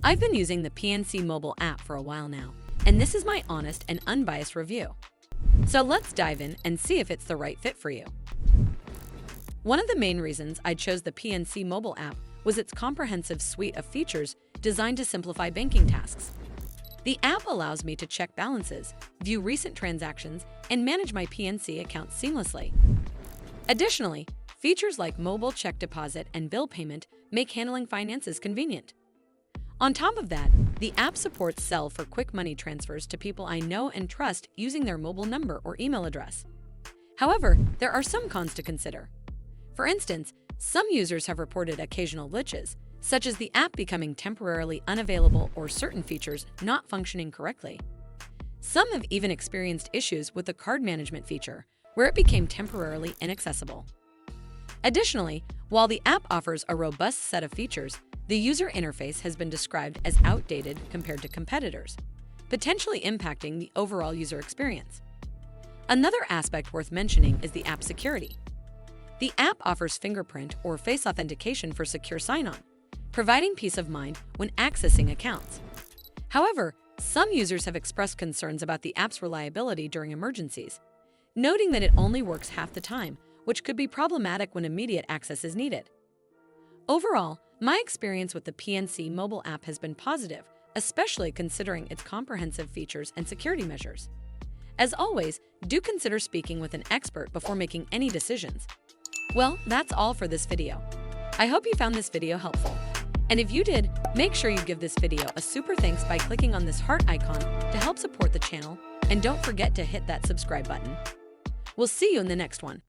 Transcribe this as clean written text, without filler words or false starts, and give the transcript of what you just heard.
I've been using the PNC Mobile app for a while now, and this is my honest and unbiased review. So let's dive in and see if it's the right fit for you. One of the main reasons I chose the PNC Mobile app was its comprehensive suite of features designed to simplify banking tasks. The app allows me to check balances, view recent transactions, and manage my PNC account seamlessly. Additionally, features like mobile check deposit and bill payment make handling finances convenient. On top of that, the app supports Zelle for quick money transfers to people I know and trust using their mobile number or email address. However, there are some cons to consider. For instance, some users have reported occasional glitches, such as the app becoming temporarily unavailable or certain features not functioning correctly. Some have even experienced issues with the card management feature, where it became temporarily inaccessible. Additionally, while the app offers a robust set of features, the user interface has been described as outdated compared to competitors, potentially impacting the overall user experience. Another aspect worth mentioning is the app's security. The app offers fingerprint or face authentication for secure sign-on, providing peace of mind when accessing accounts. However, some users have expressed concerns about the app's reliability during emergencies, noting that it only works half the time, which could be problematic when immediate access is needed. Overall, my experience with the PNC mobile app has been positive, especially considering its comprehensive features and security measures. As always, do consider speaking with an expert before making any decisions. Well, that's all for this video. I hope you found this video helpful. And if you did, make sure you give this video a super thanks by clicking on this heart icon to help support the channel, and don't forget to hit that subscribe button. We'll see you in the next one.